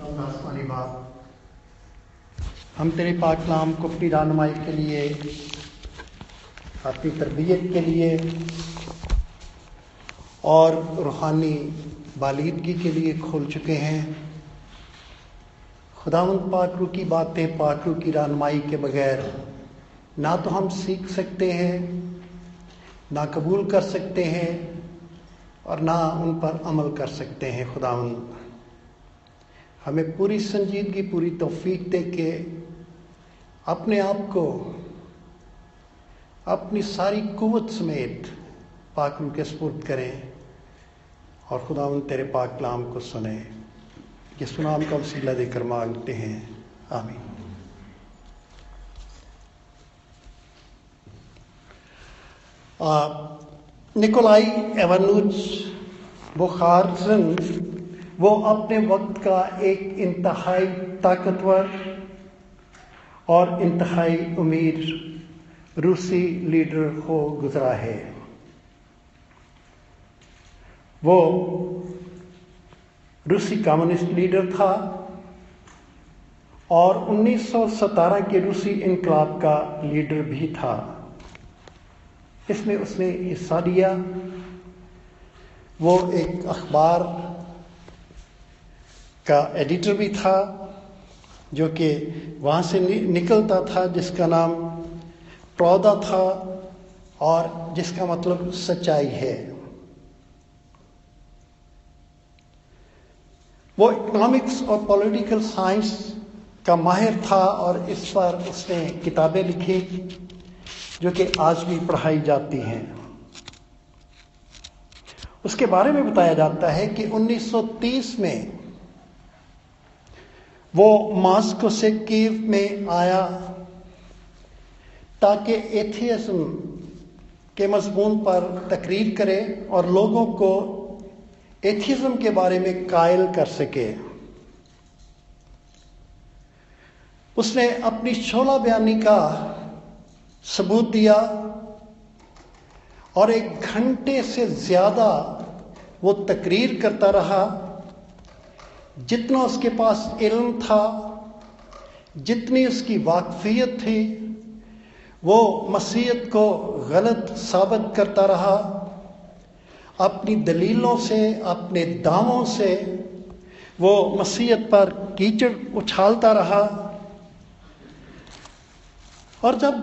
آسمانی بات، ہم تیرے پاک کلام کو اپنی رہنمائی کے لیے، اپنی تربیت کے لیے اور روحانی بالیدگی کے لیے کھول چکے ہیں۔ خداوند پاک روح کی باتیں پاک روح کی رہنمائی کے بغیر نہ تو ہم سیکھ سکتے ہیں، نہ قبول کر سکتے ہیں اور نہ ان پر عمل کر سکتے ہیں۔ خداوند ہمیں پوری سنجیدگی، پوری توفیق دے کے اپنے آپ کو اپنی ساری قوت سمیت پاک روح کے سپرد کریں اور خداوند تیرے پاک کلام کو سنیں۔ اس نام کا وسیلہ دے کر مانگتے ہیں، آمین۔ نکولائی ایوانوچ بوخارزن وہ اپنے وقت کا ایک انتہائی طاقتور اور انتہائی امیر روسی لیڈر ہو گزرا ہے۔ وہ روسی کمیونسٹ لیڈر تھا اور 1917 کے روسی انقلاب کا لیڈر بھی تھا۔ اس میں اس نے حصہ لیا۔ وہ ایک اخبار کا ایڈیٹر بھی تھا جو کہ وہاں سے نکلتا تھا، جس کا نام پراودا تھا اور جس کا مطلب سچائی ہے۔ وہ اکنامکس اور پولیٹیکل سائنس کا ماہر تھا اور اس پر اس نے کتابیں لکھی جو کہ آج بھی پڑھائی جاتی ہیں۔ اس کے بارے میں بتایا جاتا ہے کہ 1930 میں وہ ماسکو سے کیو میں آیا تاکہ ایتھیزم کے مضمون پر تقریر کرے اور لوگوں کو ایتھیزم کے بارے میں قائل کر سکے۔ اس نے اپنی شعلہ بیانی کا ثبوت دیا اور 1 گھنٹے سے زیادہ وہ تقریر کرتا رہا۔ جتنا اس کے پاس علم تھا، جتنی اس کی واقفیت تھی، وہ مسیحیت کو غلط ثابت کرتا رہا۔ اپنی دلیلوں سے، اپنے دعووں سے وہ مسیحیت پر کیچڑ اچھالتا رہا۔ اور جب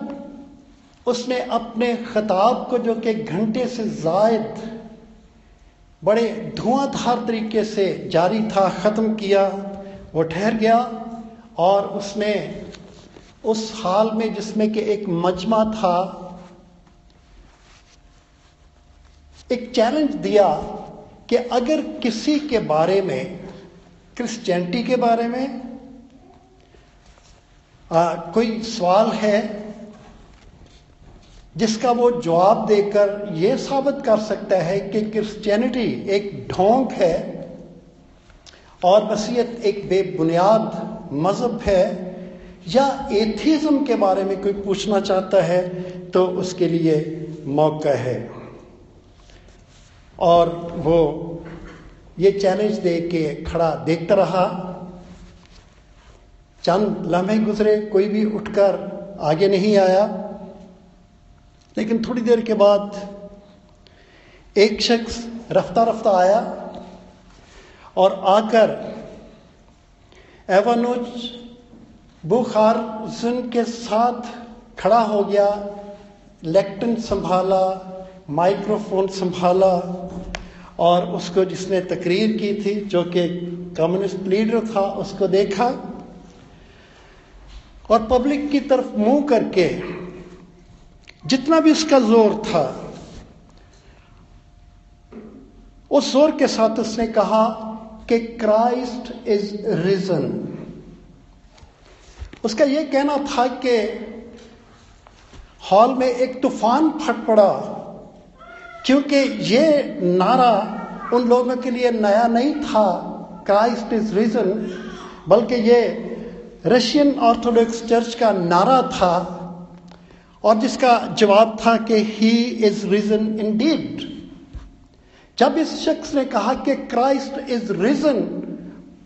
اس نے اپنے خطاب کو، جو کہ 1 گھنٹے سے زائد بڑے دھواں دھار طریقے سے جاری تھا، ختم کیا، وہ ٹھہر گیا اور اس نے اس حال میں جس میں کہ ایک مجمع تھا، ایک چیلنج دیا کہ اگر کسی کے بارے میں، کرسچینٹی کے بارے میں کوئی سوال ہے جس کا وہ جواب دے کر یہ ثابت کر سکتا ہے کہ کرسچینٹی ایک ڈھونگ ہے اور مسیحیت ایک بے بنیاد مذہب ہے، یا ایتھیزم کے بارے میں کوئی پوچھنا چاہتا ہے، تو اس کے لیے موقع ہے۔ اور وہ یہ چیلنج دے کے کھڑا دیکھتا رہا۔ چند لمحے گزرے، کوئی بھی اٹھ کر آگے نہیں آیا، لیکن تھوڑی دیر کے بعد ایک شخص رفتہ رفتہ آیا اور آ کر ایوانوچ بوخارزن کے ساتھ کھڑا ہو گیا، لیکٹن سنبھالا، مائکروفون سنبھالا اور اس کو جس نے تقریر کی تھی، جو کہ کمیونسٹ لیڈر تھا، اس کو دیکھا اور پبلک کی طرف منہ کر کے جتنا بھی اس کا زور تھا، اس زور کے ساتھ اس نے کہا کہ کرائسٹ از ریزن۔ اس کا یہ کہنا تھا کہ ہال میں ایک طوفان پھٹ پڑا، کیونکہ یہ نعرہ ان لوگوں کے لیے نیا نہیں تھا، کرائسٹ از ریزن، بلکہ یہ رشین آرتھوڈکس چرچ کا نعرہ تھا اور جس کا جواب تھا کہ ہی از ریزن انڈیڈ۔ جب اس شخص نے کہا کہ کرائسٹ از ریزن،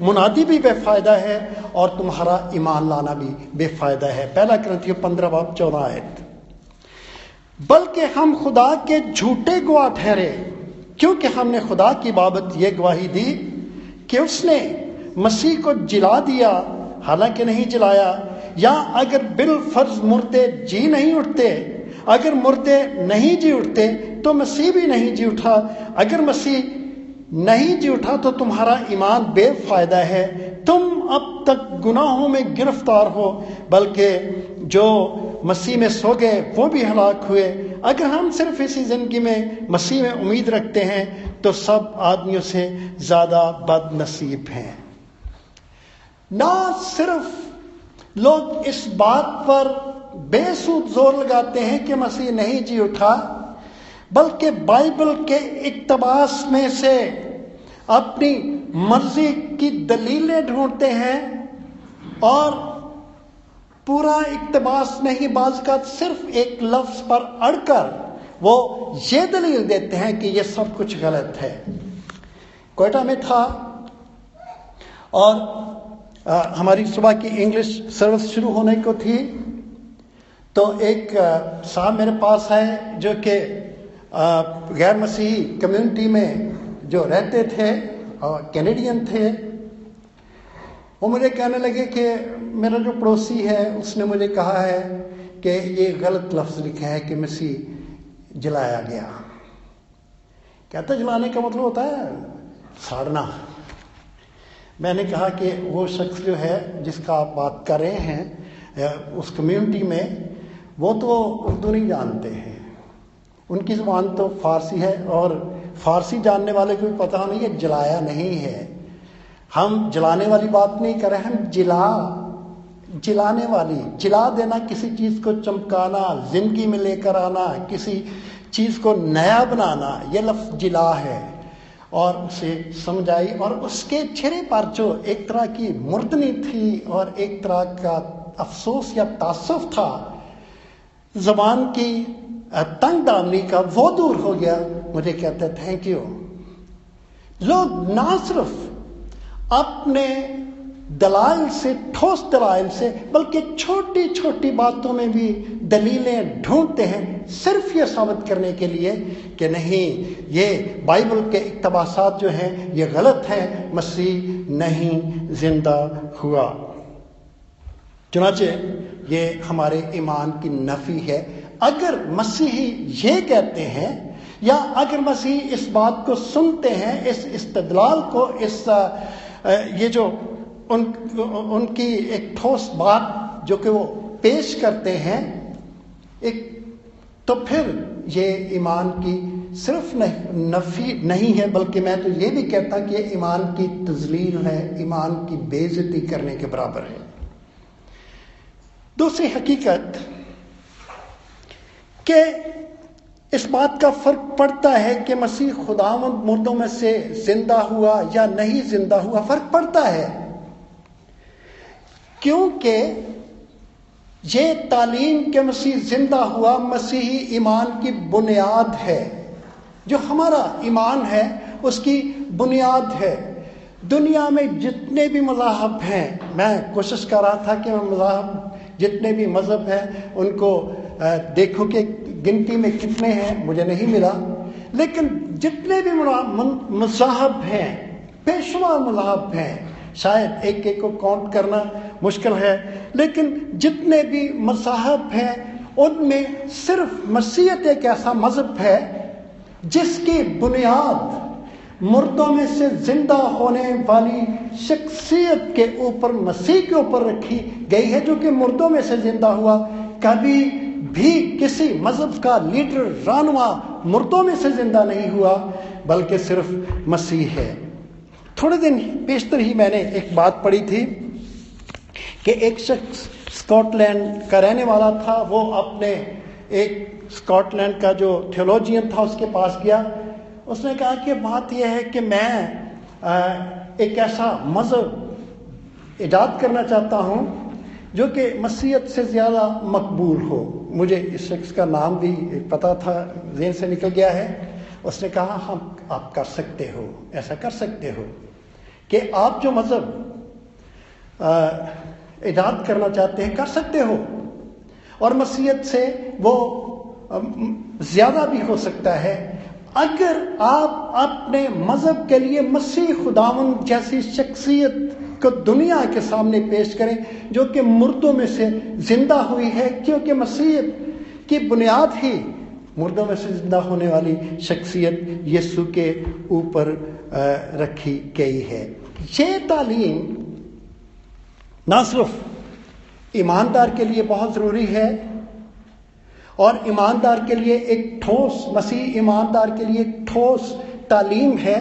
منادی بھی بے فائدہ ہے اور تمہارا ایمان لانا بھی بے فائدہ ہے۔ پہلا کرنتھیوں 15:14۔ بلکہ ہم خدا کے جھوٹے گواہ ٹھہرے، کیونکہ ہم نے خدا کی بابت یہ گواہی دی کہ اس نے مسیح کو جلا دیا، حالانکہ نہیں جلایا، یا اگر بالفرض مردے جی نہیں اٹھتے، اگر مردے نہیں جی اٹھتے تو مسیح بھی نہیں جی اٹھا، اگر مسیح نہیں جی اٹھا تو تمہارا ایمان بے فائدہ ہے، تم اب تک گناہوں میں گرفتار ہو، بلکہ جو مسیح میں سو گئے وہ بھی ہلاک ہوئے۔ اگر ہم صرف اسی زندگی میں مسیح میں امید رکھتے ہیں تو سب آدمیوں سے زیادہ بد نصیب ہیں۔ نہ صرف لوگ اس بات پر بے سود زور لگاتے ہیں کہ مسیح نہیں جی اٹھا، بلکہ بائبل کے اقتباس میں سے اپنی مرضی کی دلیلیں ڈھونڈتے ہیں، اور پورا اقتباس نہیں، بعض کا صرف ایک لفظ پر اڑ کر وہ یہ دلیل دیتے ہیں کہ یہ سب کچھ غلط ہے۔ کوئٹہ میں تھا اور ہماری صبح کی انگلش سروس شروع ہونے کو تھی، تو ایک صاحب میرے پاس آئے جو کہ غیر مسیحی کمیونٹی میں جو رہتے تھے اور کینیڈین تھے۔ وہ مجھے کہنے لگے کہ میرا جو پڑوسی ہے اس نے مجھے کہا ہے کہ یہ غلط لفظ لکھا ہے کہ مسیح جلایا گیا۔ کہتا جلانے کا مطلب ہوتا ہے ساڑنا۔ میں نے کہا کہ وہ شخص جو ہے جس کا آپ بات کر رہے ہیں اس کمیونٹی میں، وہ تو اردو نہیں جانتے ہیں، ان کی زبان تو فارسی ہے، اور فارسی جاننے والے کو بھی پتہ نہیں ہے جلایا نہیں ہے۔ ہم جلانے والی بات نہیں کر رہے، ہم جلانے والی، جلا دینا، کسی چیز کو چمکانا، زندگی میں لے کر آنا، کسی چیز کو نیا بنانا، یہ لفظ جلا ہے۔ اور اسے سمجھائی، اور اس کے چہرے پر جو ایک طرح کی مردنی تھی اور ایک طرح کا افسوس یا تعصب تھا زبان کی تنگ دامنی کا، وہ دور ہو گیا۔ مجھے کہتا ہے تھینک یو۔ لوگ نہ صرف اپنے دلائل سے، ٹھوس دلائل سے، بلکہ چھوٹی چھوٹی باتوں میں بھی دلیلیں ڈھونڈتے ہیں، صرف یہ ثابت کرنے کے لیے کہ نہیں، یہ بائبل کے اقتباسات جو ہیں یہ غلط ہیں، مسیح نہیں زندہ ہوا۔ چنانچہ یہ ہمارے ایمان کی نفی ہے۔ اگر مسیحی یہ کہتے ہیں، یا اگر مسیحی اس بات کو سنتے ہیں، اس استدلال کو، یہ جو ان کی ایک ٹھوس بات جو کہ وہ پیش کرتے ہیں، تو پھر یہ ایمان کی صرف نفی نہیں ہے، بلکہ میں تو یہ بھی کہتا کہ یہ ایمان کی تذلیل ہے، ایمان کی بے عزتی کرنے کے برابر ہے۔ دوسری حقیقت کہ اس بات کا فرق پڑتا ہے کہ مسیح خداوند مردوں میں سے زندہ ہوا یا نہیں زندہ ہوا، فرق پڑتا ہے، کیونکہ یہ تعلیم کہ مسیح زندہ ہوا مسیحی ایمان کی بنیاد ہے۔ جو ہمارا ایمان ہے اس کی بنیاد ہے۔ دنیا میں جتنے بھی مذاہب ہیں، میں کوشش کر رہا تھا کہ میں جتنے بھی مذہب ہیں ان کو دیکھوں کہ گنتی میں کتنے ہیں، مجھے نہیں ملا، لیکن جتنے بھی مذاہب ہیں، پیشوا مذاہب ہیں، شاید ایک ایک کو کاؤنٹ کرنا مشکل ہے، لیکن جتنے بھی مذاہب ہیں ان میں صرف مسیحیت ایک ایسا مذہب ہے جس کی بنیاد مردوں میں سے زندہ ہونے والی شخصیت کے اوپر، مسیح کے اوپر رکھی گئی ہے، جو کہ مردوں میں سے زندہ ہوا۔ کبھی بھی کسی مذہب کا لیڈر، رہنما مردوں میں سے زندہ نہیں ہوا، بلکہ صرف مسیح ہے۔ تھوڑے دن بیشتر ہی میں نے ایک بات پڑھی تھی کہ ایک شخص اسکاٹ لینڈ کا رہنے والا تھا، وہ اپنے ایک اسکاٹ لینڈ کا جو تھیولوجین تھا اس کے پاس گیا۔ اس نے کہا کہ بات یہ ہے کہ میں ایک ایسا مذہب ایجاد کرنا چاہتا ہوں جو کہ مسیحیت سے زیادہ مقبول ہو۔ مجھے اس شخص کا نام بھی پتہ تھا، ذہن سے نکل گیا ہے۔ اس نے کہا آپ کر سکتے ہو، ایسا کر سکتے ہو۔ کہ آپ جو مذہب ایجاد کرنا چاہتے ہیں کر سکتے ہو، اور مسیحیت سے وہ زیادہ بھی ہو سکتا ہے، اگر آپ اپنے مذہب کے لیے مسیح خداوند جیسی شخصیت کو دنیا کے سامنے پیش کریں جو کہ مردوں میں سے زندہ ہوئی ہے، کیونکہ مسیحیت کی بنیاد ہی مردوں میں سے زندہ ہونے والی شخصیت یسوع کے اوپر رکھی گئی ہے۔ یہ تعلیم نہ صرف ایماندار کے لیے بہت ضروری ہے، اور ایماندار کے لیے ایک ٹھوس، مسیح ایماندار کے لیے ایک ٹھوس تعلیم ہے،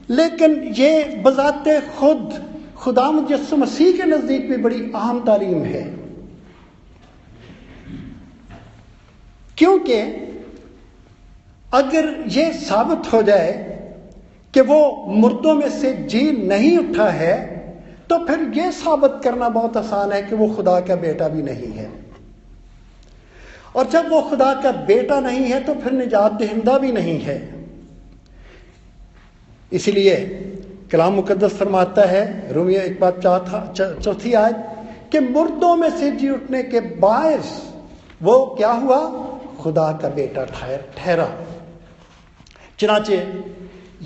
لیکن یہ بذات خود خداوند یسوع مسیح کے نزدیک بھی بڑی اہم تعلیم ہے، کیونکہ اگر یہ ثابت ہو جائے کہ وہ مردوں میں سے جی نہیں اٹھا ہے تو پھر یہ ثابت کرنا بہت آسان ہے کہ وہ خدا کا بیٹا بھی نہیں ہے، اور جب وہ خدا کا بیٹا نہیں ہے تو پھر نجات دہندہ بھی نہیں ہے۔ اسی لیے کلام مقدس فرماتا ہے رومیہ 1:4 آیت کہ مردوں میں سے جی اٹھنے کے باعث وہ کیا ہوا؟ خدا کا بیٹا ٹھہرا۔ چنانچہ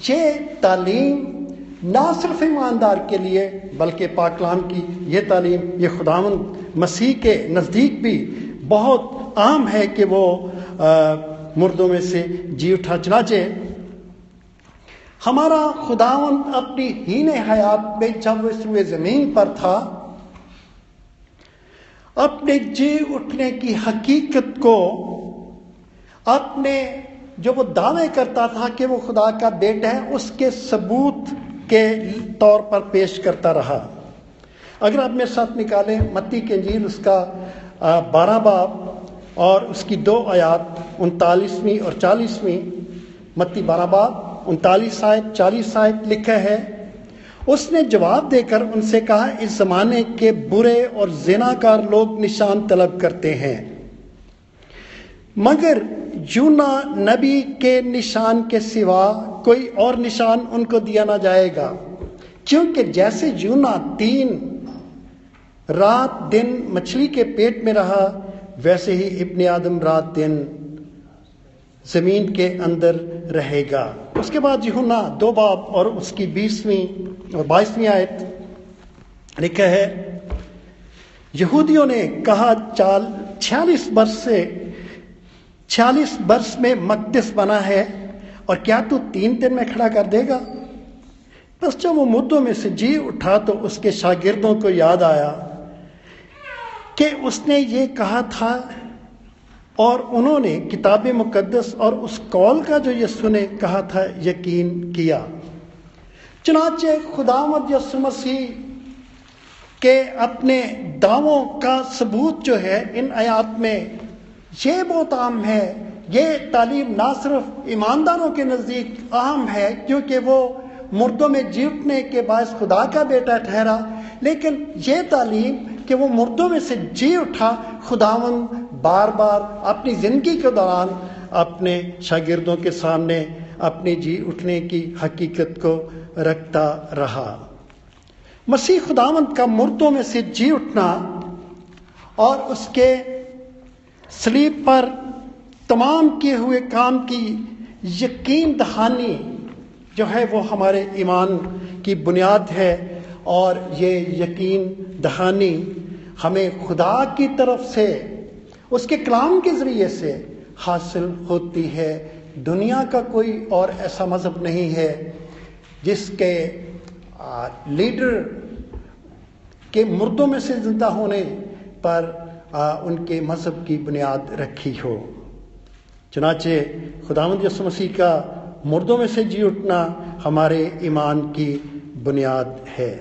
یہ تعلیم نہ صرف ایماندار کے لیے بلکہ پاک کلام کی یہ تعلیم یہ خداوند مسیح کے نزدیک بھی بہت عام ہے کہ وہ مردوں میں سے جی اٹھا۔ چنانچہ ہمارا خداوند اپنی ہین حیات میں جب اس روئے زمین پر تھا اپنے جی اٹھنے کی حقیقت کو اپنے جو وہ دعوے کرتا تھا کہ وہ خدا کا بیٹا ہے اس کے ثبوت کے طور پر پیش کرتا رہا۔ اگر آپ میرے ساتھ نکالیں متی کی انجیل اس کا 12 باب اور اس کی 2 آیات 39ویں اور 40ویں، متی 12 باب 39 آیت 40 آیت لکھا ہے، اس نے جواب دے کر ان سے کہا اس زمانے کے برے اور زناکار لوگ نشان طلب کرتے ہیں، مگر یونا نبی کے نشان کے سوا کوئی اور نشان ان کو دیا نہ جائے گا، کیونکہ جیسے یونا 3 رات دن مچھلی کے پیٹ میں رہا ویسے ہی ابن آدم رات دن زمین کے اندر رہے گا۔ اس کے بعد یوحنا 2 باب اور اس کی 20ویں اور 22ویں آیت لکھا ہے، یہودیوں نے کہا 46 برس میں مقدس بنا ہے اور کیا تو 3 دن میں کھڑا کر دے گا؟ بس جب وہ مردوں میں سے جی اٹھا تو اس کے شاگردوں کو یاد آیا کہ اس نے یہ کہا تھا، اور انہوں نے کتاب مقدس اور اس قول کا جو یسوع نے کہا تھا یقین کیا۔ چنانچہ خداوند یسوع مسیح کے اپنے دعووں کا ثبوت جو ہے ان آیات میں یہ بہت عام ہے۔ یہ تعلیم نہ صرف ایمانداروں کے نزدیک اہم ہے کیونکہ وہ مردوں میں جی اٹھنے کے باعث خدا کا بیٹا ٹھہرا، لیکن یہ تعلیم کہ وہ مردوں میں سے جی اٹھا خداوند بار بار اپنی زندگی کے دوران اپنے شاگردوں کے سامنے اپنے جی اٹھنے کی حقیقت کو رکھتا رہا۔ مسیح خداوند کا مردوں میں سے جی اٹھنا اور اس کے صلیب پر تمام کیے ہوئے کام کی یقین دہانی جو ہے وہ ہمارے ایمان کی بنیاد ہے، اور یہ یقین دہانی ہمیں خدا کی طرف سے اس کے کلام کے ذریعے سے حاصل ہوتی ہے۔ دنیا کا کوئی اور ایسا مذہب نہیں ہے جس کے لیڈر کے مردوں میں سے زندہ ہونے پر ان کے مذہب کی بنیاد رکھی ہو۔ چنانچہ خداوند یسوع مسیح کا مردوں میں سے جی اٹھنا ہمارے ایمان کی بنیاد ہے۔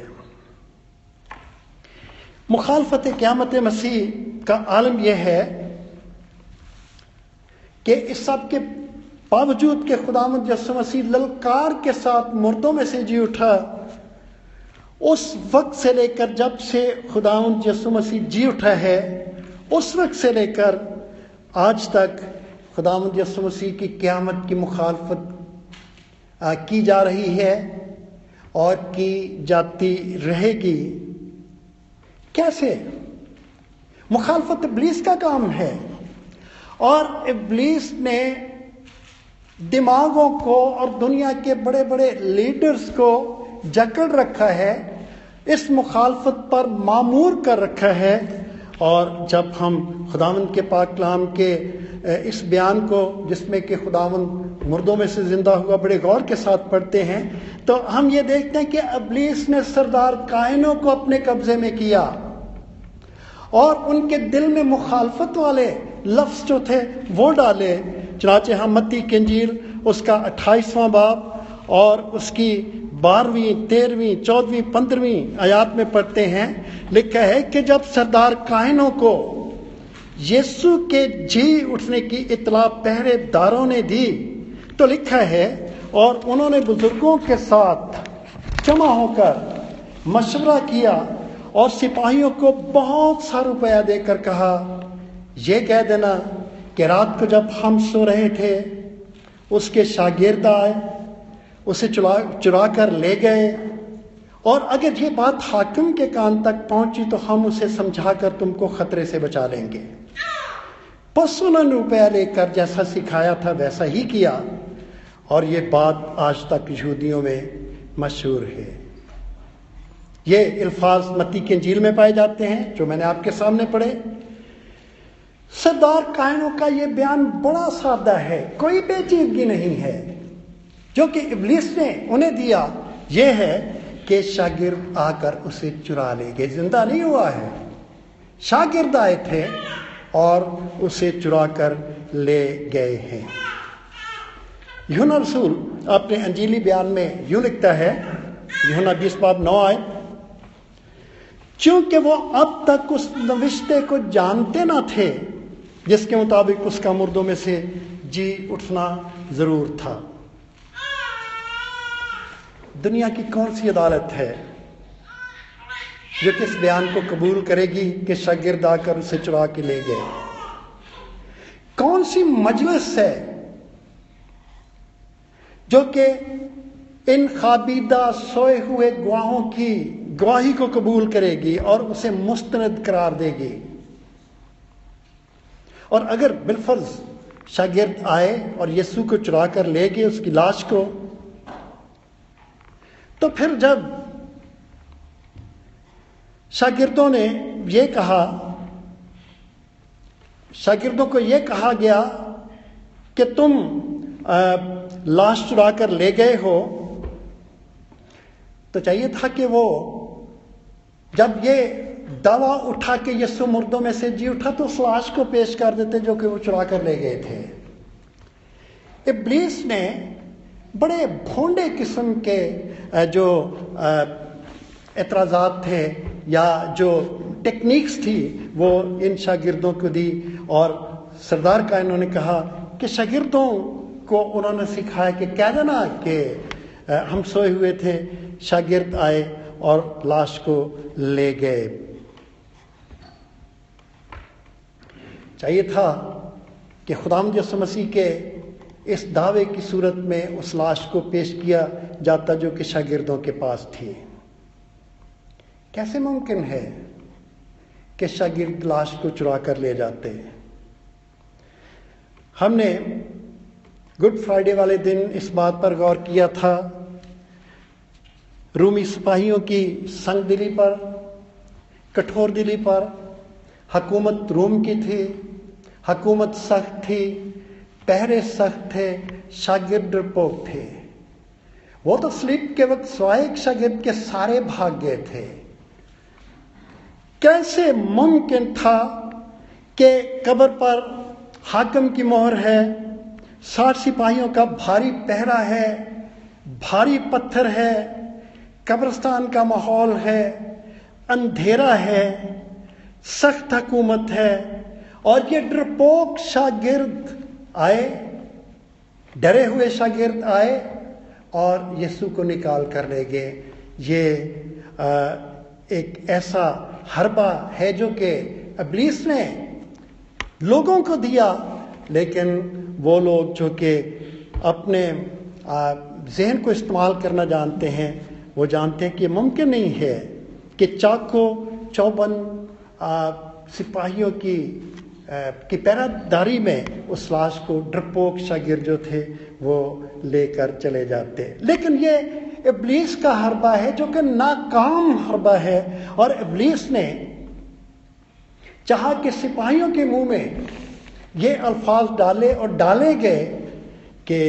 مخالفت قیامت مسیح کا عالم یہ ہے کہ اس سب کے باوجود کہ خداوند یسوع مسیح للکار کے ساتھ مردوں میں سے جی اٹھا، اس وقت سے لے کر جب سے خداوند یسوع مسیح جی اٹھا ہے اس وقت سے لے کر آج تک خداوند یسوع مسیح کی قیامت کی مخالفت کی جا رہی ہے، اور کی جاتی رہے گی۔ کیسے؟ مخالفت ابلیس کا کام ہے، اور ابلیس نے دماغوں کو اور دنیا کے بڑے بڑے لیڈرز کو جکڑ رکھا ہے، اس مخالفت پر معمور کر رکھا ہے۔ اور جب ہم خداوند کے پاک کلام کے اس بیان کو، جس میں کہ خداوند مردوں میں سے زندہ ہوا، بڑے غور کے ساتھ پڑھتے ہیں، تو ہم یہ دیکھتے ہیں کہ ابلیس نے سردار کائنوں کو اپنے قبضے میں کیا، اور ان کے دل میں مخالفت والے لفظ جو تھے وہ ڈالے۔ چنانچہ ہم متی کی انجیل اس کا 28واں باب اور اس کی 12ویں، 13ویں، 14ویں، 15ویں آیات میں پڑھتے ہیں، لکھا ہے کہ جب سردار کائنوں کو یسوع کے جی اٹھنے کی اطلاع پہرے داروں نے دی، تو لکھا ہے اور انہوں نے بزرگوں کے ساتھ جمع ہو کر مشورہ کیا اور سپاہیوں کو بہت سا روپیہ دے کر کہا، یہ کہہ دینا کہ رات کو جب ہم سو رہے تھے اس کے شاگرد آئے، اسے چرا کر لے گئے، اور اگر یہ بات حاکم کے کان تک پہنچی تو ہم اسے سمجھا کر تم کو خطرے سے بچا لیں گے۔ پس انہوں نے روپیہ لے کر جیسا سکھایا تھا ویسا ہی کیا، اور یہ بات آج تک یہودیوں میں مشہور ہے۔ یہ الفاظ متی کی انجیل میں پائے جاتے ہیں جو میں نے آپ کے سامنے پڑھے۔ سردار کائنوں کا یہ بیان بڑا سادہ ہے، کوئی پیچیدگی نہیں ہے۔ جو کہ ابلیس نے انہیں دیا یہ ہے کہ شاگرد آ کر اسے چرا لے گئے، زندہ نہیں ہوا ہے، شاگرد آئے تھے اور اسے چرا کر لے گئے ہیں۔ یوحنا رسول اپنے انجیلی بیان میں یوں لکھتا ہے، یوحنا 20 باب 9 آیت، چونکہ وہ اب تک اس نوشتے کو جانتے نہ تھے جس کے مطابق اس کا مردوں میں سے جی اٹھنا ضرور تھا۔ دنیا کی کون سی عدالت ہے جو کس بیان کو قبول کرے گی کہ شاگرد آ کر اسے چرا کے لے گئے؟ کون سی مجلس ہے جو کہ ان خوابیدہ سوئے ہوئے گواہوں کی گواہی کو قبول کرے گی اور اسے مستند قرار دے گی؟ اور اگر بالفرض شاگرد آئے اور یسوع کو چرا کر لے گئے اس کی لاش کو، تو پھر جب شاگردوں نے یہ کہا، شاگردوں کو یہ کہا گیا کہ تم لاش چرا کر لے گئے ہو، تو چاہیے تھا کہ وہ جب یہ دعویٰ اٹھا کہ یسوع مردوں میں سے جی اٹھا تو اس لاش کو پیش کر دیتے جو کہ وہ چرا کر لے گئے تھے۔ ابلیس نے بڑے بھونڈے قسم کے جو اعتراضات تھے یا جو ٹیکنیکس تھی وہ ان شاگردوں کو دی، اور سردار کائنوں نے کہا کہ شاگردوں کو انہوں نے سکھایا کہ کہہ دینا کہ ہم سوئے ہوئے تھے، شاگرد آئے اور لاش کو لے گئے۔ چاہیے تھا کہ خداوند یسوع مسیح کے اس دعوے کی صورت میں اس لاش کو پیش کیا جاتا جو کہ شاگردوں کے پاس تھی۔ کیسے ممکن ہے کہ شاگرد لاش کو چرا کر لے جاتے؟ ہم نے گڈ فرائیڈے والے دن اس بات پر غور کیا تھا، رومی سپاہیوں کی سنگ دلی پر، کٹھور دلی پر۔ حکومت روم کی تھی، حکومت سخت تھی، پہرے سخت تھے، شاگرد ڈرپوک تھے۔ وہ تو سلیپ کے وقت سوائے ایک شاگرد کے سارے بھاگ گئے تھے۔ کیسے ممکن تھا کہ قبر پر حاکم کی مہر ہے، 60 سپاہیوں کا بھاری پہرا ہے، بھاری پتھر ہے، قبرستان کا ماحول ہے، اندھیرا ہے، سخت حکومت ہے، اور یہ ڈرپوک شاگرد آئے، ڈرے ہوئے شاگرد آئے اور یسوع کو نکال کر لے گئے۔ یہ ایک ایسا حربہ ہے جو کہ ابلیس نے لوگوں کو دیا، لیکن وہ لوگ جو کہ اپنے ذہن کو استعمال کرنا جانتے ہیں وہ جانتے ہیں کہ ممکن نہیں ہے کہ چاقو چوبند سپاہیوں کی پیراداری میں اس لاش کو ڈرپوک شاگرد جو تھے وہ لے کر چلے جاتے. لیکن یہ ابلیس کا حربہ ہے جو کہ ناکام حربہ ہے، اور ابلیس نے چاہا کہ سپاہیوں کے منہ میں یہ الفاظ ڈالے اور ڈالے گئے کہ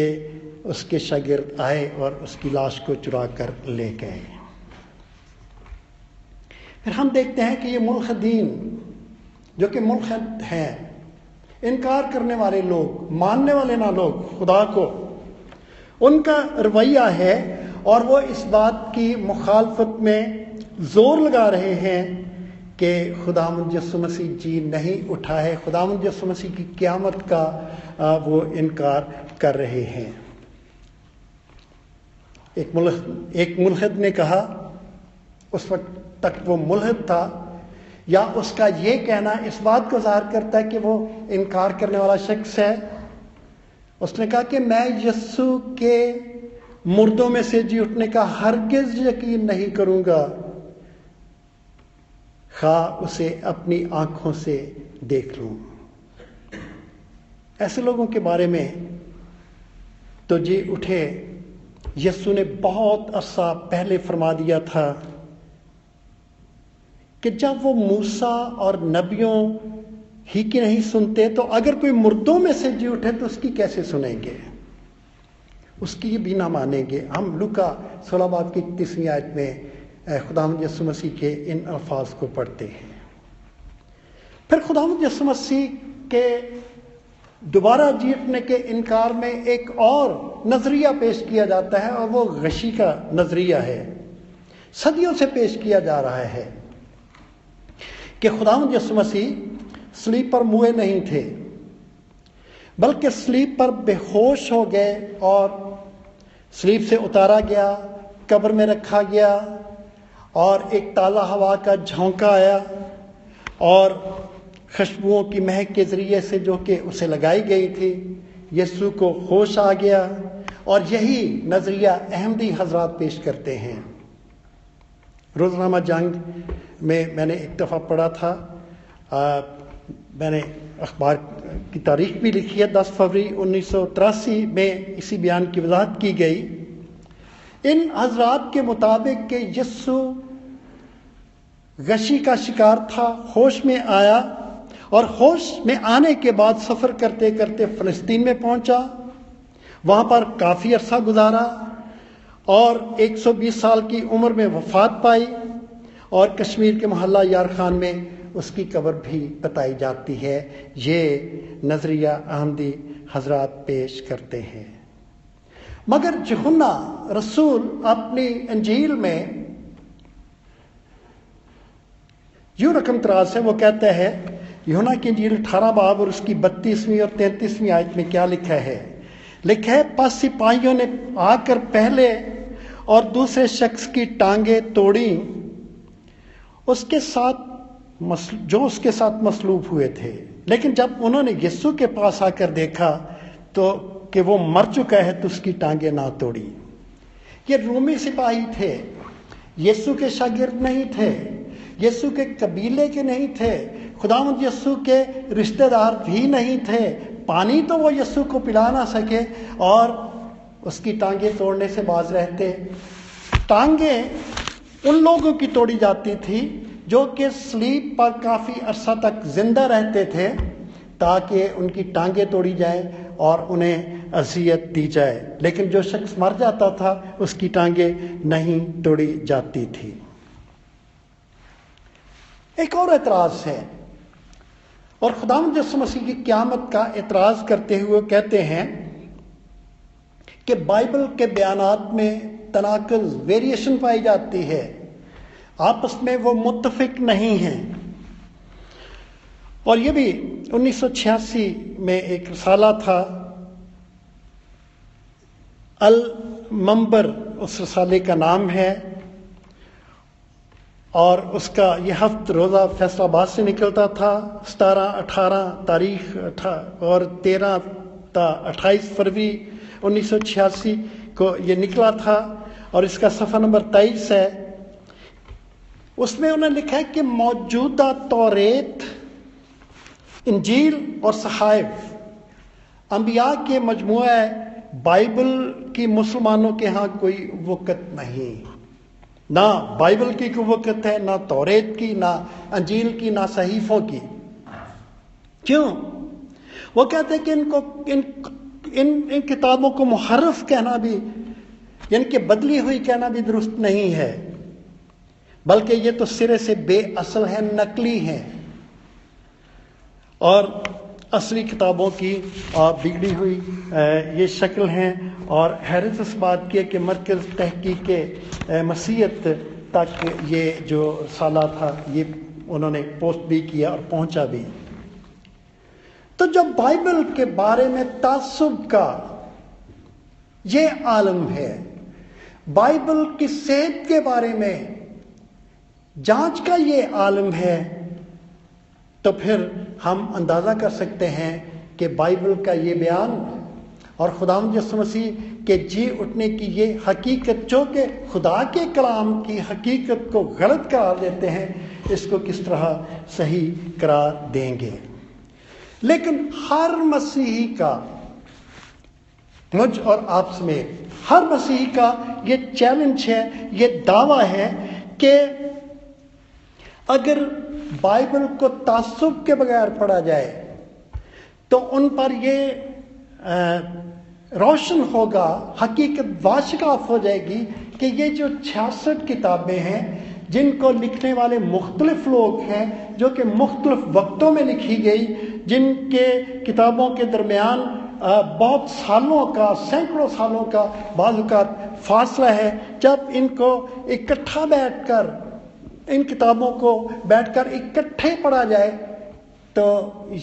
اس کے شاگرد آئے اور اس کی لاش کو چرا کر لے گئے. پھر ہم دیکھتے ہیں کہ یہ ملحدین جو کہ ملحد ہیں، انکار کرنے والے لوگ، ماننے والے نہ لوگ خدا کو، ان کا رویہ ہے، اور وہ اس بات کی مخالفت میں زور لگا رہے ہیں کہ خداوند یسوع مسیح جی نہیں اٹھا ہے، خداوند یسوع مسیح کی قیامت کا وہ انکار کر رہے ہیں. ایک ملحد نے کہا، اس وقت تک وہ ملحد تھا، یا اس کا یہ کہنا اس بات کو ظاہر کرتا ہے کہ وہ انکار کرنے والا شخص ہے. اس نے کہا کہ میں یسوع کے مردوں میں سے جی اٹھنے کا ہرگز یقین نہیں کروں گا، خواہ اسے اپنی آنکھوں سے دیکھ لوں. ایسے لوگوں کے بارے میں تو جی اٹھے یسوع نے بہت عرصہ پہلے فرما دیا تھا کہ جب وہ موسیٰ اور نبیوں ہی کی نہیں سنتے تو اگر کوئی مردوں میں سے جی اٹھے تو اس کی کیسے سنیں گے، اس کی بھی نہ مانیں گے. ہم لوکا 16 باب کی 31 آیت میں خداوند یسوع مسیح کے ان الفاظ کو پڑھتے ہیں. پھر خداوند یسوع مسیح کے دوبارہ جی اٹھنے کے انکار میں ایک اور نظریہ پیش کیا جاتا ہے، اور وہ غشی کا نظریہ ہے. صدیوں سے پیش کیا جا رہا ہے کہ خداوند یسوع مسیح صلیب پر موئے نہیں تھے، بلکہ صلیب پر بے ہوش ہو گئے اور صلیب سے اتارا گیا، قبر میں رکھا گیا، اور ایک تازہ ہوا کا جھونکا آیا اور خوشبوؤں کی مہک کے ذریعے سے جو کہ اسے لگائی گئی تھی یسوع کو ہوش آ گیا. اور یہی نظریہ احمدی حضرات پیش کرتے ہیں. روزنامہ جنگ میں نے ایک دفعہ پڑھا تھا، میں نے اخبار کی تاریخ بھی لکھی ہے، 10 فروری 1983 میں اسی بیان کی وضاحت کی گئی. ان حضرات کے مطابق کہ یسوع غشی کا شکار تھا، ہوش میں آیا، اور ہوش میں آنے کے بعد سفر کرتے کرتے فلسطین میں پہنچا، وہاں پر کافی عرصہ گزارا، اور 120 سال کی عمر میں وفات پائی، اور کشمیر کے محلہ یارخان میں اس کی قبر بھی بتائی جاتی ہے. یہ نظریہ احمدی حضرات پیش کرتے ہیں. مگر یوحنا رسول اپنی انجیل میں یوں رقم تراز ہے، وہ کہتا ہے، یوحنا کی انجیل 18 باب اور اس کی 32ویں اور 33ویں آیت میں کیا لکھا ہے؟ لکھا ہے، پس سپاہیوں نے آ کر پہلے اور دوسرے شخص کی ٹانگیں توڑیں، اس کے ساتھ مصلوب ہوئے تھے. لیکن جب انہوں نے یسوع کے پاس آ کر دیکھا تو کہ وہ مر چکا ہے تو اس کی ٹانگیں نہ توڑی. یہ رومی سپاہی تھے، یسوع کے شاگرد نہیں تھے، یسوع کے قبیلے کے نہیں تھے، خداوند یسوع کے رشتہ دار بھی نہیں تھے. پانی تو وہ یسوع کو پلا نہ سکے اور اس کی ٹانگیں توڑنے سے باز رہتے. ٹانگیں ان لوگوں کی توڑی جاتی تھی جو کہ صلیب پر کافی عرصہ تک زندہ رہتے تھے تاکہ ان کی ٹانگیں توڑی جائیں اور انہیں اذیت دی جائے. لیکن جو شخص مر جاتا تھا اس کی ٹانگیں نہیں توڑی جاتی تھی. ایک اور اعتراض ہے، اور خداوند یسوع مسیح کی قیامت کا اعتراض کرتے ہوئے کہتے ہیں کہ بائبل کے بیانات میں تناقض، ویریشن پائی جاتی ہے، آپس میں وہ متفق نہیں ہیں. اور یہ بھی 1986 میں ایک رسالہ تھا المنبر، اس رسالے کا نام ہے، اور اس کا یہ ہفت روزہ فیصل آباد سے نکلتا تھا. 17 18 تاریخ اور 13 تا 28 فروری 1986 کو یہ نکلا تھا. اور اس کا صفحہ نمبر 23 ہے. اس میں انہوں نے لکھا ہے کہ موجودہ توریت، انجیل اور صحائف انبیاء کے مجموعہ بائبل کی مسلمانوں کے ہاں کوئی وقت نہیں. نہ بائبل کی کوئی وقت ہے، نہ توریت کی، نہ انجیل کی، نہ صحیفوں کی. کیوں؟ وہ کہتے ہیں کہ ان کتابوں کو محرف کہنا بھی، یعنی کہ بدلی ہوئی کہنا بھی درست نہیں ہے، بلکہ یہ تو سرے سے بے اصل ہیں، نقلی ہیں، اور اصلی کتابوں کی بگڑی ہوئی یہ شکل ہیں. اور حیرت اس بات کی ہے کہ مرکز تحقیق مسیحیت تک یہ جو رسالہ تھا یہ انہوں نے پوسٹ بھی کیا اور پہنچا بھی. تو جب بائبل کے بارے میں تعصب کا یہ عالم ہے، بائبل کی صحت کے بارے میں جانچ کا یہ عالم ہے، تو پھر ہم اندازہ کر سکتے ہیں کہ بائبل کا یہ بیان اور خداوند یسوع مسیح کے جی اٹھنے کی یہ حقیقت، جو کہ خدا کے کلام کی حقیقت کو غلط قرار دیتے ہیں، اس کو کس طرح صحیح قرار دیں گے. لیکن ہر مسیحی کا، مجھ اور آپ سمیت ہر مسیحی کا یہ چیلنج ہے، یہ دعویٰ ہے کہ اگر بائبل کو تعصب کے بغیر پڑھا جائے تو ان پر یہ روشن ہوگا، حقیقت واشکاف ہو جائے گی کہ یہ جو 66 کتابیں ہیں جن کو لکھنے والے مختلف لوگ ہیں، جو کہ مختلف وقتوں میں لکھی گئی، جن کے کتابوں کے درمیان بہت سالوں کا، سینکڑوں سالوں کا بعض اوقات فاصلہ ہے، جب ان کو اکٹھا بیٹھ کر، ان کتابوں کو بیٹھ کر اکٹھے پڑھا جائے تو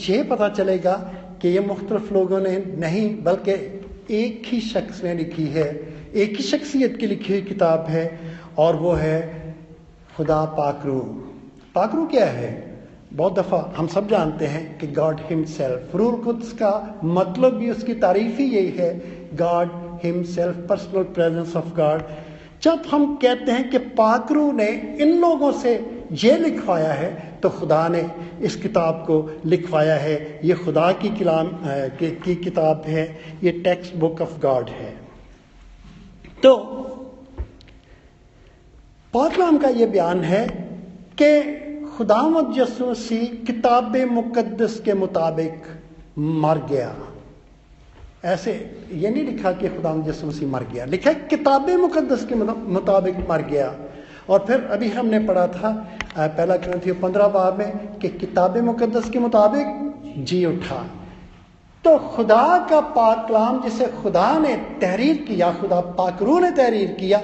یہ پتہ چلے گا کہ یہ مختلف لوگوں نے نہیں بلکہ ایک ہی شخص نے لکھی ہے، ایک ہی شخصیت کی لکھی ہوئی کتاب ہے، اور وہ ہے خدا پاک روح. پاک روح کیا ہے؟ بہت دفعہ ہم سب جانتے ہیں کہ گاڈ ہمسیلف، روح القدس کا مطلب بھی، اس کی تعریف ہی یہی ہے، God himself, personal presence of God. جب ہم کہتے ہیں کہ پاک روح نے ان لوگوں سے یہ لکھوایا ہے تو خدا نے اس کتاب کو لکھوایا ہے، یہ خدا کی کلام کی کتاب ہے، یہ ٹیکسٹ بک آف گاڈ ہے. تو پاک کلام کا یہ بیان ہے کہ خداوند یسوع مسیح کتاب مقدس کے مطابق مر گیا. ایسے یہ نہیں لکھا کہ خداوند یسوع مسیح مر گیا، لکھا کتاب مقدس کے مطابق مر گیا. اور پھر ابھی ہم نے پڑھا تھا پہلا کرنتھیوں 15 باب میں کہ کتاب مقدس کے مطابق جی اٹھا. تو خدا کا پاک کلام جسے خدا نے تحریر کیا، خدا پاک روح نے تحریر کیا،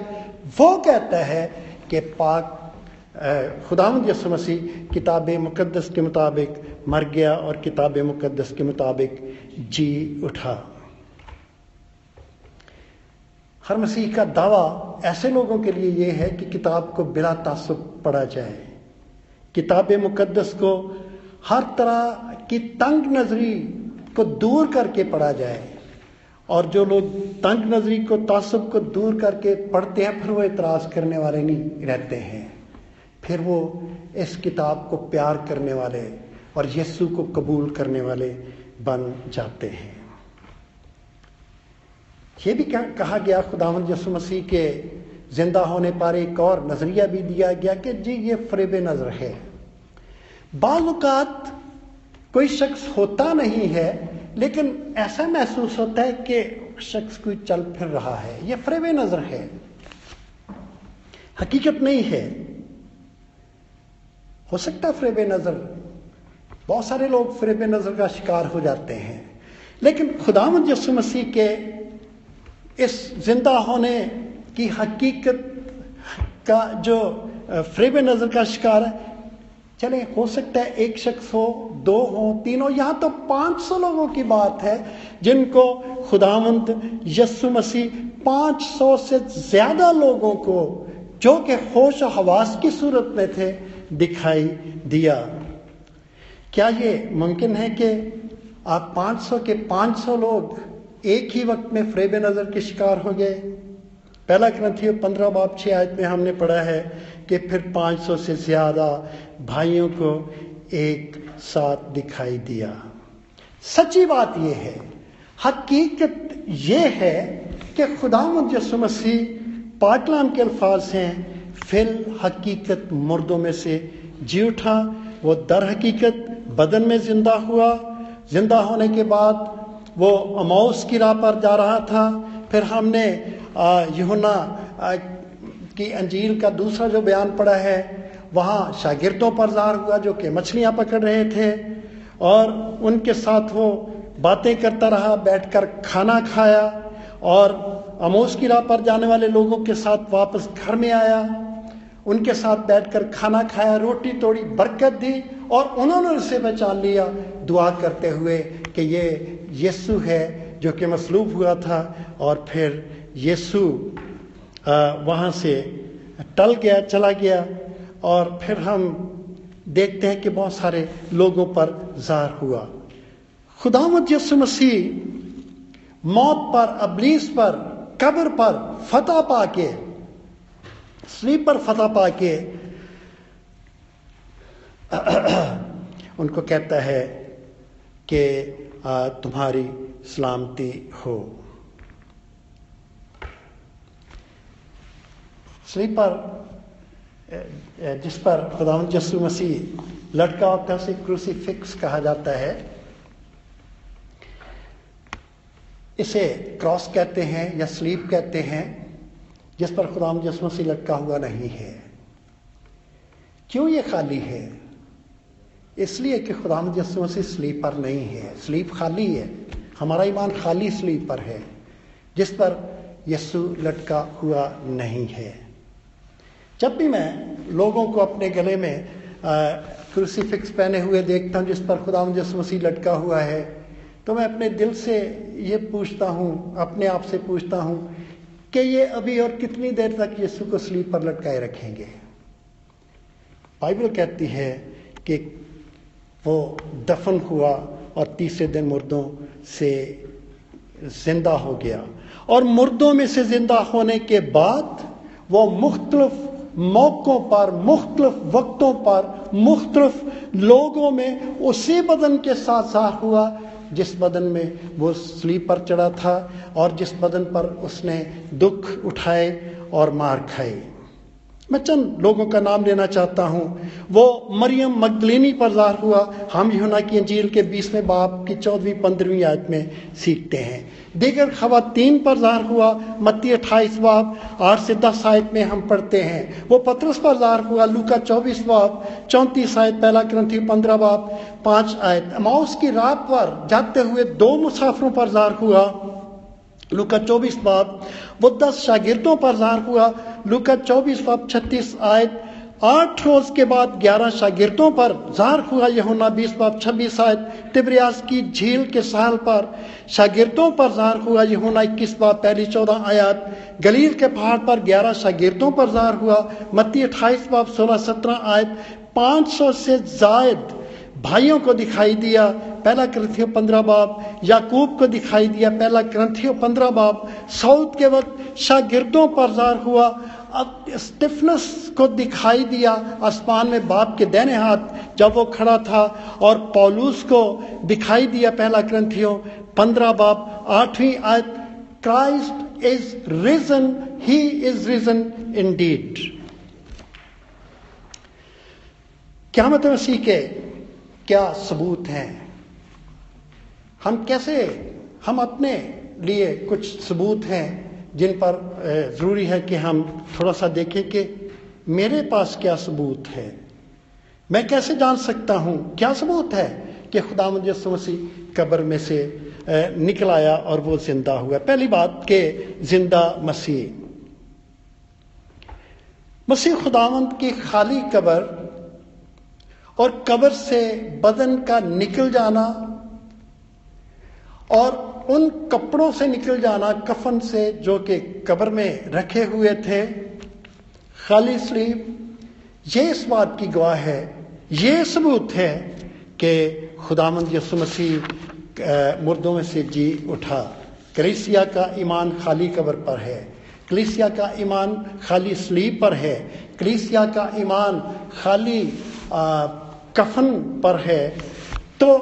وہ کہتا ہے کہ پاک خداوند یسوع مسیح کتاب مقدس کے مطابق مر گیا اور کتاب مقدس کے مطابق جی اٹھا. ہر مسیح کا دعویٰ ایسے لوگوں کے لیے یہ ہے کہ کتاب کو بلا تعصب پڑھا جائے، کتاب مقدس کو ہر طرح کی تنگ نظری کو دور کر کے پڑھا جائے. اور جو لوگ تنگ نظری کو، تعصب کو دور کر کے پڑھتے ہیں، پھر وہ اعتراض کرنے والے نہیں رہتے ہیں، پھر وہ اس کتاب کو پیار کرنے والے اور یسوع کو قبول کرنے والے بن جاتے ہیں. یہ بھی کہا گیا خداوند یسوع مسیح کے زندہ ہونے پر ایک اور نظریہ بھی دیا گیا کہ جی یہ فریب نظر ہے. بعض اوقات کوئی شخص ہوتا نہیں ہے لیکن ایسا محسوس ہوتا ہے کہ شخص کوئی چل پھر رہا ہے، یہ فریب نظر ہے، حقیقت نہیں ہے. ہو سکتا ہے فریب نظر، بہت سارے لوگ فریب نظر کا شکار ہو جاتے ہیں، لیکن خداوند یسوع مسیح کے اس زندہ ہونے کی حقیقت کا جو فریب نظر کا شکار ہے، چلیں ہو سکتا ہے ایک شخص ہو، 2 ہوں، 3 ہوں، یہاں تو 500 لوگوں کی بات ہے جن کو خداوند یسوع مسیح 500 سے زیادہ لوگوں کو جو کہ ہوش و حواس کی صورت میں تھے دکھائی دیا. کیا یہ ممکن ہے کہ آپ 500 کے 500 لوگ ایک ہی وقت میں فریب نظر کے شکار ہو گئے؟ پہلا کرنتھیوں 15 باب 6 آیت میں ہم نے پڑھا ہے کہ پھر 500 سے زیادہ بھائیوں کو ایک ساتھ دکھائی دیا۔ سچی بات یہ ہے، حقیقت یہ ہے کہ خداوند یسوع مسیح پاک کلام کے الفاظ ہیں، فی الحقیقت مردوں میں سے جی اٹھا۔ وہ در حقیقت بدن میں زندہ ہوا۔ زندہ ہونے کے بعد وہ اماؤس کی راہ پر جا رہا تھا۔ پھر ہم نے یوحنا کی انجیل کا دوسرا جو بیان پڑھا ہے، وہاں شاگردوں پر ظاہر ہوا جو کہ مچھلیاں پکڑ رہے تھے، اور ان کے ساتھ وہ باتیں کرتا رہا، بیٹھ کر کھانا کھایا، اور اموس کی راہ پر جانے والے لوگوں کے ساتھ واپس گھر میں آیا، ان کے ساتھ بیٹھ کر کھانا کھایا، روٹی توڑی، برکت دی، اور انہوں نے اسے پہچان لیا، دعا کرتے ہوئے کہ یہ یسوع ہے جو کہ مصلوب ہوا تھا۔ اور پھر یسوع وہاں سے ٹل گیا، چلا گیا، اور پھر ہم دیکھتے ہیں کہ بہت سارے لوگوں پر ظاہر ہوا۔ خداوند یسوع مسیح موت پر، ابلیس پر، قبر پر فتح پا کے، صلیب پر فتح پا کے ان کو کہتا ہے کہ تمہاری سلامتی ہو۔ صلیب پر جس پر خداوند یسوع مسیح لٹکا ہوتا ہے اسے کروسیفکس کہا جاتا ہے۔ اسے کراس کہتے ہیں یا صلیب کہتے ہیں، جس پر خداوند یسوع مسیح لٹکا ہوا نہیں ہے۔ کیوں یہ خالی ہے؟ اس لیے کہ خداوند یسوع مسیح صلیب پر نہیں ہے، صلیب خالی ہے، ہمارا ایمان خالی صلیب پر ہے، جس پر یسوع لٹکا ہوا نہیں ہے۔ جب بھی میں لوگوں کو اپنے گلے میں کروسیفکس پہنے ہوئے دیکھتا ہوں جس پر خداوند یسوع مسیح لٹکا ہوا ہے، تو میں اپنے دل سے یہ پوچھتا ہوں، اپنے آپ سے پوچھتا ہوں کہ یہ ابھی اور کتنی دیر تک یسوع کو صلیب پر لٹکائے رکھیں گے؟ بائبل کہتی ہے کہ وہ دفن ہوا اور تیسرے دن مردوں سے زندہ ہو گیا، اور مردوں میں سے زندہ ہونے کے بعد وہ مختلف موقعوں پر، مختلف وقتوں پر، مختلف لوگوں میں اسی بدن کے ساتھ ظاہر ہوا جس بدن میں وہ صلیب پر چڑھا تھا، اور جس بدن پر اس نے دکھ اٹھائے اور مار کھائی۔ میں چند لوگوں کا نام لینا چاہتا ہوں۔ وہ مریم مگدلینی پر ظاہر ہوا، ہم یوحنا کی انجیل کے 20ویں باب کی 14-15 آیت میں سیکھتے ہیں۔ دیگر خواتین پر ظاہر ہوا، متی 28 باب 8 سے 10 آیت میں ہم پڑھتے ہیں۔ وہ پطرس پر ظاہر ہوا، لوکا 24 باب 34 آیت، پہلا کرنتھیوں 15 باب 5 آیت۔ اماؤس کی راہ پر جاتے ہوئے 2 مسافروں پر ظاہر ہوا، لوکا 24 باب۔ وہ 10 شاگردوں پر ظاہر ہوا، لوکا 24 باب 36 آیت۔ 8 روز کے بعد 11 شاگردوں پر ظاہر ہوا، یوحنا 20 باب 26 آیت۔ تبریاس کی جھیل کے ساحل پر شاگردوں پر ظاہر ہوا، یوحنا 21 باب پہلی 14 آیات۔ گلیل کے پہاڑ پر 11 شاگردوں پر ظاہر ہوا، متی 28 باب 16-17 آیت۔ 500 سے زائد بھائیوں کو دکھائی دیا، پہلا کرنتھیوں 15 باب۔ یعقوب کو دکھائی دیا، پہلا کرنتھیوں 15 باب۔ سعود کے وقت شاگردوں پر ظاہر ہوا، اب اسٹیفنس کو دکھائی دیا آسمان میں باپ کے دائیں ہاتھ جب وہ کھڑا تھا، اور پولوس کو دکھائی دیا، پہلا کرنتھیوں 15 باب 8ویں آیت۔ Christ is reason, he is reason indeed. قیامت مسیح کے کیا ثبوت ہیں؟ ہم اپنے لیے کچھ ثبوت ہیں جن پر ضروری ہے کہ ہم تھوڑا سا دیکھیں کہ میرے پاس کیا ثبوت ہے، میں کیسے جان سکتا ہوں کیا ثبوت ہے کہ خداوند یسوع مسیح قبر میں سے نکل آیا اور وہ زندہ ہوا۔ پہلی بات کہ زندہ مسیح خداوند کی خالی قبر اور قبر سے بدن کا نکل جانا اور ان کپڑوں سے نکل جانا، کفن سے جو کہ قبر میں رکھے ہوئے تھے، خالی صلیب، یہ اس بات کی گواہ ہے، یہ ثبوت ہے کہ خداوند یسوع مسیح مردوں میں سے جی اٹھا۔ کلیسیا کا ایمان خالی قبر پر ہے، کلیسیا کا ایمان خالی صلیب پر ہے، کلیسیا کا ایمان خالی کفن پر ہے، تو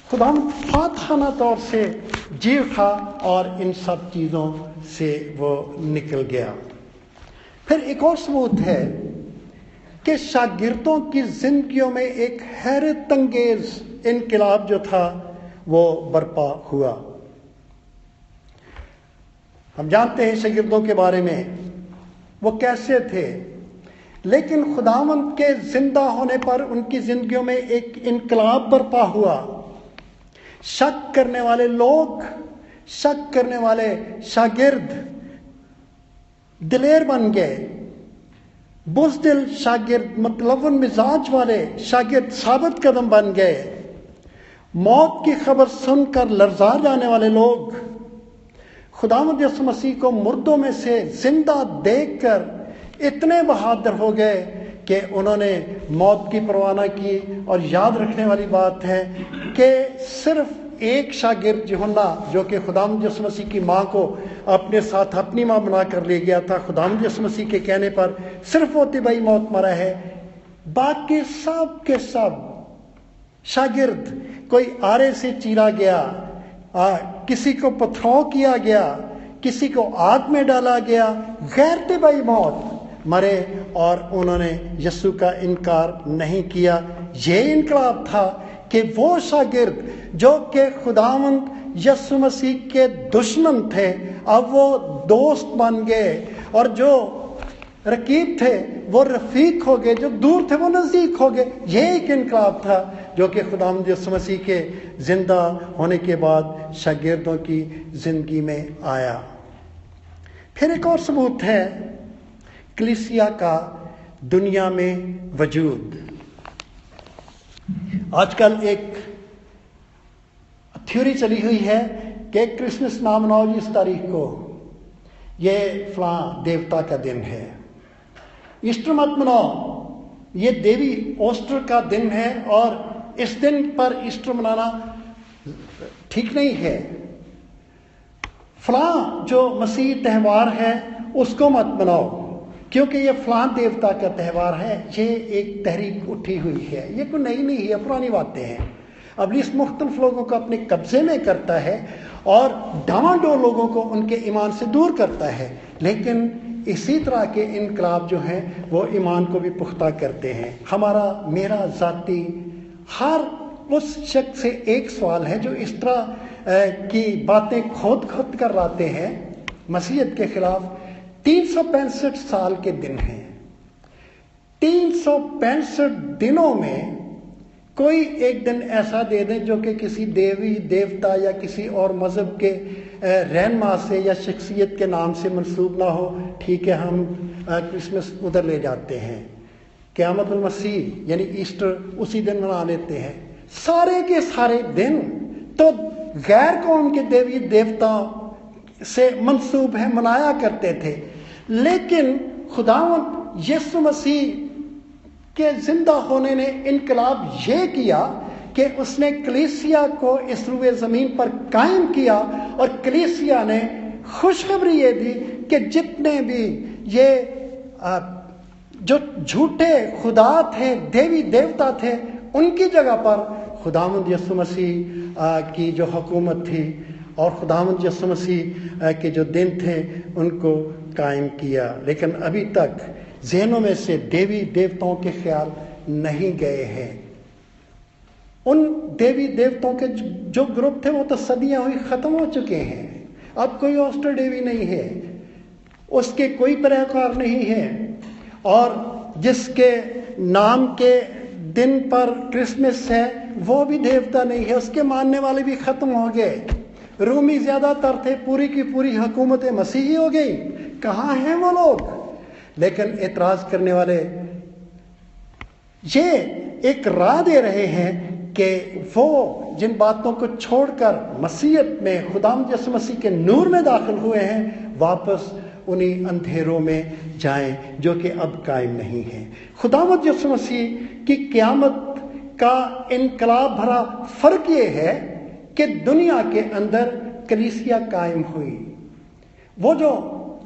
خدا فاتحانہ طور سے جی اٹھا اور ان سب چیزوں سے وہ نکل گیا۔ پھر ایک اور ثبوت ہے کہ شاگردوں کی زندگیوں میں ایک حیرت انگیز انقلاب جو تھا وہ برپا ہوا۔ ہم جانتے ہیں شاگردوں کے بارے میں وہ کیسے تھے، لیکن خداوند کے زندہ ہونے پر ان کی زندگیوں میں ایک انقلاب برپا ہوا۔ شک کرنے والے لوگ، شک کرنے والے شاگرد دلیر بن گئے، بزدل شاگرد، متلون مزاج والے شاگرد ثابت قدم بن گئے، موت کی خبر سن کر لرزا جانے والے لوگ خداوند یسوع مسیح کو مردوں میں سے زندہ دیکھ کر اتنے بہادر ہو گئے کہ انہوں نے موت کی پرواہ نہ کی۔ اور یاد رکھنے والی بات ہے کہ صرف ایک شاگرد یوحنا، جو کہ خداوند یسوع مسیح کی ماں کو اپنے ساتھ اپنی ماں بنا کر لے گیا تھا، خداوند یسوع مسیح کے کہنے پر صرف وہ طبعی موت مرا ہے۔ باقی سب کے سب شاگرد، کوئی آرے سے چیرا گیا، کسی کو پتھراؤ کیا گیا، کسی کو آگ میں ڈالا گیا، غیر طبعی موت مرے، اور انہوں نے یسوع کا انکار نہیں کیا۔ یہ انقلاب تھا کہ وہ شاگرد جو کہ خداوند یسوع مسیح کے دشمن تھے، اب وہ دوست بن گئے، اور جو رقیب تھے وہ رفیق ہو گئے، جو دور تھے وہ نزدیک ہو گئے۔ یہ ایک انقلاب تھا جو کہ خداوند یسوع مسیح کے زندہ ہونے کے بعد شاگردوں کی زندگی میں آیا۔ پھر ایک اور ثبوت ہے کلیسیا کا دنیا میں وجود۔ آج کل ایک تھیوری چلی ہوئی ہے کہ کرسمس نہ مناؤ جی اس تاریخ کو، یہ فلاں دیوتا کا دن ہے۔ ایسٹر مت مناؤ، یہ دیوی اوسٹر کا دن ہے اور اس دن پر ایسٹر منانا ٹھیک نہیں ہے۔ فلاں جو مسیح تہوار ہے اس کو مت مناؤ کیونکہ یہ فلاں دیوتا کا تہوار ہے۔ یہ ایک تحریک اٹھی ہوئی ہے، یہ کوئی نئی نہیں ہے، پرانی باتیں ہیں۔ ابلیس مختلف لوگوں کو اپنے قبضے میں کرتا ہے اور ڈاواڈول لوگوں کو ان کے ایمان سے دور کرتا ہے، لیکن اسی طرح کے انقلاب جو ہیں وہ ایمان کو بھی پختہ کرتے ہیں۔ ہمارا، میرا ذاتی، ہر اس شخص سے ایک سوال ہے جو اس طرح کی باتیں کھود کر لاتے ہیں مسیحیت کے خلاف۔ 365 سال کے دن ہیں، 365 دنوں میں کوئی ایک دن ایسا دے دیں جو کہ کسی دیوی دیوتا یا کسی اور مذہب کے رہنما سے یا شخصیت کے نام سے منسوب نہ ہو۔ ٹھیک ہے، ہم کرسمس ادھر لے جاتے ہیں، قیامت المسیح یعنی ایسٹر اسی دن منا لیتے ہیں۔ سارے کے سارے دن تو غیر قوم کے دیوی دیوتا سے منسوب ہے، منایا کرتے تھے، لیکن خداوند یسوع مسیح کے زندہ ہونے نے انقلاب یہ کیا کہ اس نے کلیسیا کو اس روئے زمین پر قائم کیا، اور کلیسیا نے خوشخبری یہ دی کہ جتنے بھی یہ جو جھوٹے خدا تھے، دیوی دیوتا تھے، ان کی جگہ پر خداوند یسوع مسیح کی جو حکومت تھی اور خداوند یسوع مسیح کے جو دن تھے ان کو قائم کیا۔ لیکن ابھی تک ذہنوں میں سے دیوی دیوتاؤں کے خیال نہیں گئے ہیں۔ ان دیوی دیوتاؤں کے جو گروپ تھے وہ تو صدیاں ہوئی ختم ہو چکے ہیں۔ اب کوئی اوسٹر دیوی نہیں ہے، اس کے کوئی پیروکار نہیں ہے، اور جس کے نام کے دن پر کرسمس ہے وہ بھی دیوتا نہیں ہے، اس کے ماننے والے بھی ختم ہو گئے۔ رومی زیادہ تر تھے، پوری کی پوری حکومت مسیحی ہو گئی، کہاں ہیں وہ لوگ؟ لیکن اعتراض کرنے والے یہ ایک راہ دے رہے ہیں کہ وہ جن باتوں کو چھوڑ کر مسیحیت میں خداوند یسوع مسیح کے نور میں داخل ہوئے ہیں واپس انہی اندھیروں میں جائیں جو کہ اب قائم نہیں ہیں۔ خداوند یسوع مسیح کی قیامت کا انقلاب بھرا فرق یہ ہے کہ دنیا کے اندر کلیسیا قائم ہوئی۔ وہ جو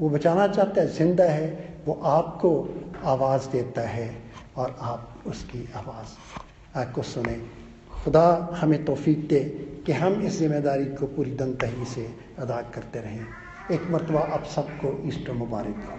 وہ بچانا چاہتا ہے، زندہ ہے، وہ آپ کو آواز دیتا ہے اور آپ اس کی آواز کو سنیں۔ خدا ہمیں توفیق دے کہ ہم اس ذمہ داری کو پوری دنتہی سے ادا کرتے رہیں۔ ایک مرتبہ آپ سب کو ایسٹر مبارک ہو۔